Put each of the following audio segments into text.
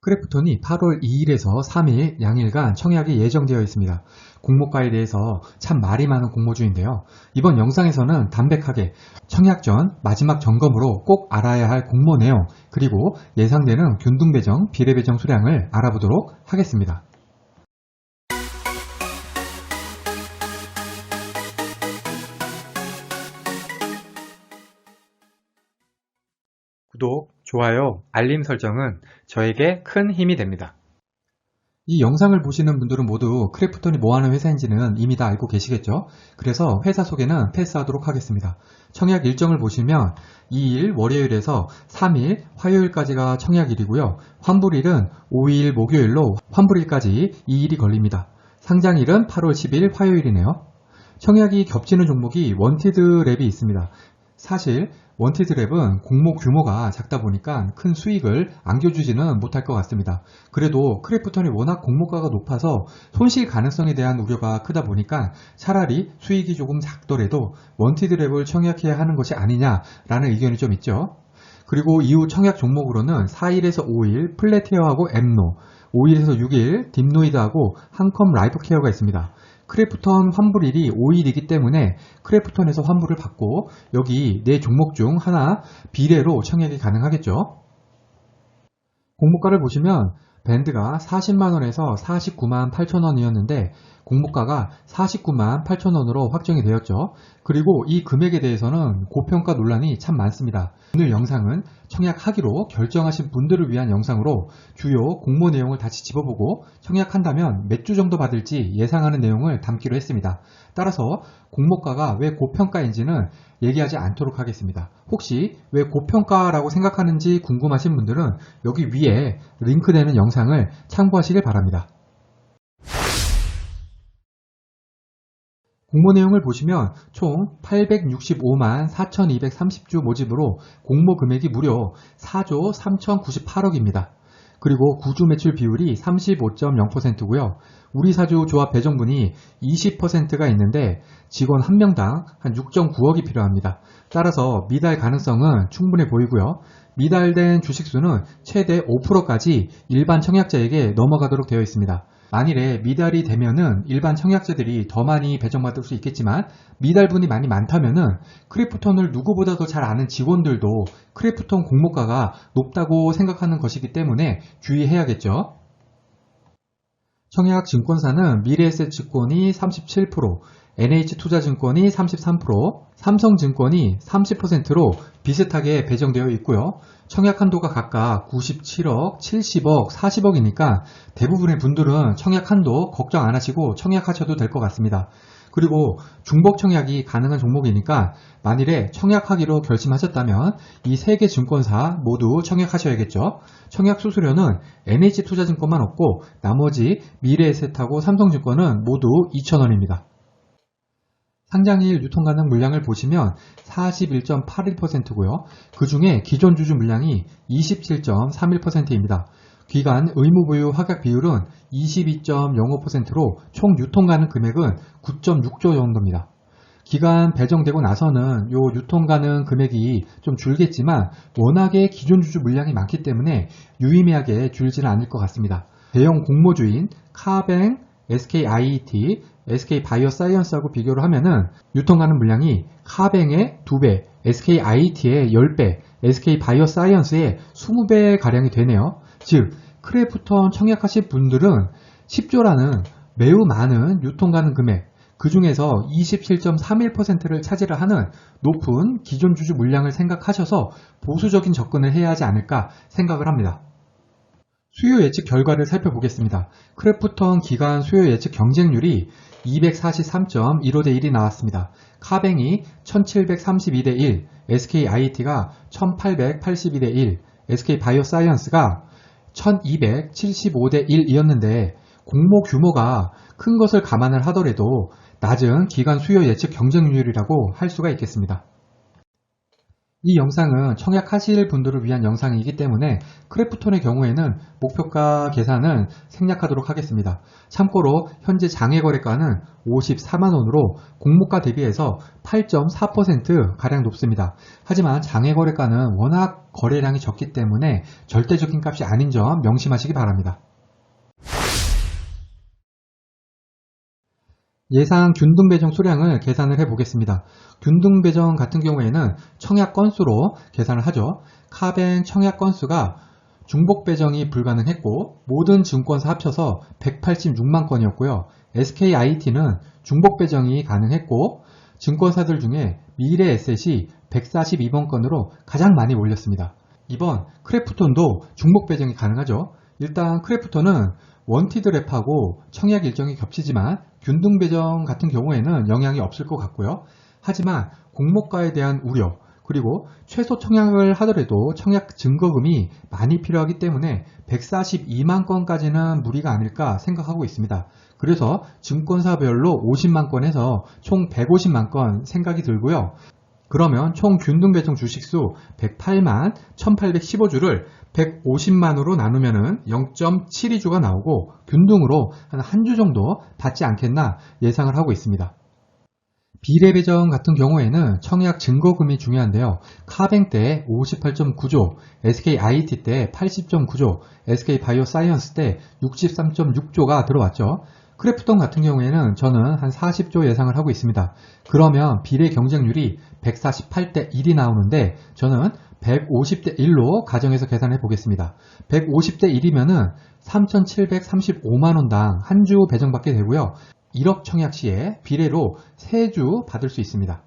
크래프톤이 8월 2일에서 3일 양일간 청약이 예정되어 있습니다. 공모가에 대해서 참 말이 많은 공모주인데요. 이번 영상에서는 담백하게 청약 전 마지막 점검으로 꼭 알아야 할 공모 내용, 그리고 예상되는 균등배정, 비례배정 수량을 알아보도록 하겠습니다. 구독, 좋아요, 알림 설정은 저에게 큰 힘이 됩니다. 이 영상을 보시는 분들은 모두 크래프톤이 뭐하는 회사인지는 이미 다 알고 계시겠죠? 그래서 회사 소개는 패스하도록 하겠습니다. 청약 일정을 보시면 2일 월요일에서 3일 화요일까지가 청약일이고요. 환불일은 5일 목요일로 환불일까지 2일이 걸립니다. 상장일은 8월 10일 화요일이네요. 청약이 겹치는 종목이 원티드 랩이 있습니다. 사실 원티드 랩은 공모 규모가 작다 보니까 큰 수익을 안겨주지는 못할 것 같습니다. 그래도 크래프톤이 워낙 공모가가 높아서 손실 가능성에 대한 우려가 크다 보니까 차라리 수익이 조금 작더라도 원티드 랩을 청약해야 하는 것이 아니냐라는 의견이 좀 있죠. 그리고 이후 청약 종목으로는 4일에서 5일 플랫헤어하고 엠노, 5일에서 6일 딥노이드하고 한컴 라이프케어가 있습니다. 크래프톤 환불일이 5일이기 때문에 크래프톤에서 환불을 받고 여기 4종목 중 하나 비례로 청약이 가능하겠죠. 공모가를 보시면 밴드가 40만원에서 49만 8천원이었는데 공모가가 49만 8천원으로 확정이 되었죠. 그리고 이 금액에 대해서는 고평가 논란이 참 많습니다. 오늘 영상은 청약하기로 결정하신 분들을 위한 영상으로 주요 공모 내용을 다시 짚어보고 청약한다면 몇 주 정도 받을지 예상하는 내용을 담기로 했습니다. 따라서 공모가가 왜 고평가인지는 얘기하지 않도록 하겠습니다. 혹시 왜 고평가라고 생각하는지 궁금하신 분들은 여기 위에 링크되는 영상을 참고하시길 바랍니다. 공모 내용을 보시면 총 865만 4230주 모집으로 공모 금액이 무려 4조 3098억입니다. 그리고 구주 매출 비율이 35.0%고요. 우리 사주 조합 배정분이 20%가 있는데 직원 한 명당 한 6.9억이 필요합니다. 따라서 미달 가능성은 충분해 보이고요. 미달된 주식수는 최대 5%까지 일반 청약자에게 넘어가도록 되어 있습니다. 만일에 미달이 되면은 일반 청약자들이 더 많이 배정받을 수 있겠지만 미달분이 많이 많다면은 크래프톤을 누구보다도 잘 아는 직원들도 크래프톤 공모가가 높다고 생각하는 것이기 때문에 주의해야겠죠. 청약 증권사는 미래에셋증권이 37%, NH투자증권이 33%, 삼성증권이 30%로 비슷하게 배정되어 있고요. 청약 한도가 각각 97억, 70억, 40억이니까 대부분의 분들은 청약 한도 걱정 안 하시고 청약하셔도 될 것 같습니다. 그리고 중복 청약이 가능한 종목이니까 만일에 청약하기로 결심하셨다면 이 3개 증권사 모두 청약하셔야겠죠. 청약 수수료는 NH투자증권만 없고 나머지 미래에셋하고 삼성증권은 모두 2,000원입니다. 상장일 유통 가능 물량을 보시면 41.81%고요. 그 중에 기존 주주 물량이 27.31%입니다. 기간 의무보유 확약 비율은 22.05%로 총 유통 가능 금액은 9.6조 정도입니다. 기간 배정되고 나서는 요 유통 가능 금액이 좀 줄겠지만 워낙에 기존 주주 물량이 많기 때문에 유의미하게 줄지는 않을 것 같습니다. 대형 공모주인 카뱅, SKIET, SK바이오사이언스하고 비교를 하면은 유통 가능 물량이 카뱅의 2배, SKIET의 10배, SK바이오사이언스의 20배 가량이 되네요. 즉 크래프톤 청약하실 분들은 10조라는 매우 많은 유통 가능 금액, 그 중에서 27.31%를 차지를 하는 높은 기존 주주 물량을 생각하셔서 보수적인 접근을 해야 하지 않을까 생각을 합니다. 수요 예측 결과를 살펴보겠습니다. 크래프톤 기간 수요 예측 경쟁률이 243.15대 1이 나왔습니다. 카뱅이 1732대 1, SKIET가 1882대 1, SK바이오사이언스가 1275대 1이었는데 공모 규모가 큰 것을 감안을 하더라도 낮은 기간 수요 예측 경쟁률이라고 할 수가 있겠습니다. 이 영상은 청약하실 분들을 위한 영상이기 때문에 크래프톤의 경우에는 목표가 계산은 생략하도록 하겠습니다. 참고로 현재 장외거래가는 54만원으로 공모가 대비해서 8.4%가량 높습니다. 하지만 장외거래가는 워낙 거래량이 적기 때문에 절대적인 값이 아닌 점 명심하시기 바랍니다. 예상 균등 배정 수량을 계산을 해 보겠습니다. 균등 배정 같은 경우에는 청약 건수로 계산을 하죠. 카뱅 청약 건수가 중복 배정이 불가능했고 모든 증권사 합쳐서 186만 건이었고요. SKIT는 중복 배정이 가능했고 증권사들 중에 미래에셋이 142번 건으로 가장 많이 몰렸습니다. 이번 크래프톤도 중복 배정이 가능하죠. 일단 크래프톤은 원티드 랩하고 청약 일정이 겹치지만 균등 배정 같은 경우에는 영향이 없을 것 같고요. 하지만 공모가에 대한 우려 그리고 최소 청약을 하더라도 청약 증거금이 많이 필요하기 때문에 142만 건까지는 무리가 아닐까 생각하고 있습니다. 그래서 증권사별로 50만 건에서 총 150만 건 생각이 들고요. 그러면 총 균등 배정 주식수 108만 1815주를 150만으로 나누면 0.72주가 나오고 균등으로 한 주 정도 받지 않겠나 예상을 하고 있습니다. 비례 배정 같은 경우에는 청약 증거금이 중요한데요. 카뱅 때 58.9조, SKIT 때 80.9조, SK바이오사이언스 때 63.6조가 들어왔죠. 크래프톤 같은 경우에는 저는 한 40조 예상을 하고 있습니다. 그러면 비례 경쟁률이 148대 1이 나오는데 저는 150대 1로 가정해서 계산해 보겠습니다. 150대 1이면은 3,735만원당 한 주 배정받게 되고요. 1억 청약 시에 비례로 3주 받을 수 있습니다.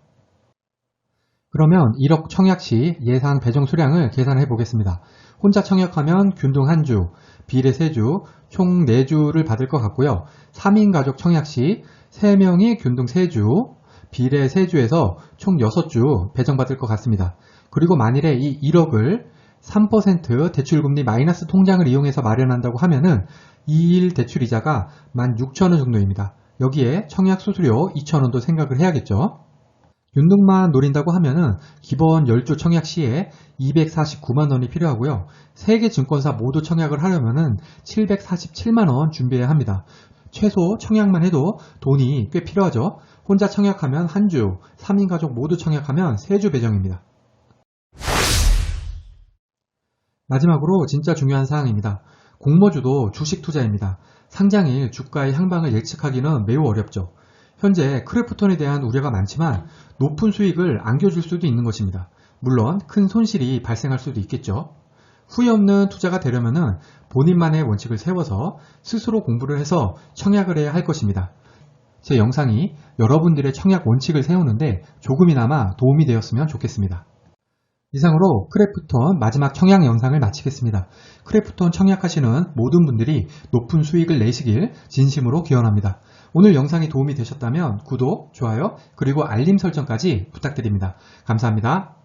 그러면 1억 청약 시 예상 배정 수량을 계산해 보겠습니다. 혼자 청약하면 균등 1주, 비례 3주, 총 4주를 받을 것 같고요. 3인 가족 청약 시 3명이 균등 3주, 비례 3주에서 총 6주 배정받을 것 같습니다. 그리고 만일에 이 1억을 3% 대출금리 마이너스 통장을 이용해서 마련한다고 하면은 2일 대출이자가 16,000원 정도입니다. 여기에 청약 수수료 2,000원도 생각을 해야겠죠. 균등만 노린다고 하면은 기본 10주 청약 시에 249만원이 필요하고요. 3개 증권사 모두 청약을 하려면은 747만원 준비해야 합니다. 최소 청약만 해도 돈이 꽤 필요하죠. 혼자 청약하면 1주, 3인 가족 모두 청약하면 3주 배정입니다. 마지막으로 진짜 중요한 사항입니다. 공모주도 주식 투자입니다. 상장일 주가의 향방을 예측하기는 매우 어렵죠. 현재 크래프톤에 대한 우려가 많지만 높은 수익을 안겨줄 수도 있는 것입니다. 물론 큰 손실이 발생할 수도 있겠죠. 후회 없는 투자가 되려면 본인만의 원칙을 세워서 스스로 공부를 해서 청약을 해야 할 것입니다. 제 영상이 여러분들의 청약 원칙을 세우는데 조금이나마 도움이 되었으면 좋겠습니다. 이상으로 크래프톤 마지막 청약 영상을 마치겠습니다. 크래프톤 청약하시는 모든 분들이 높은 수익을 내시길 진심으로 기원합니다. 오늘 영상이 도움이 되셨다면 구독, 좋아요, 그리고 알림 설정까지 부탁드립니다. 감사합니다.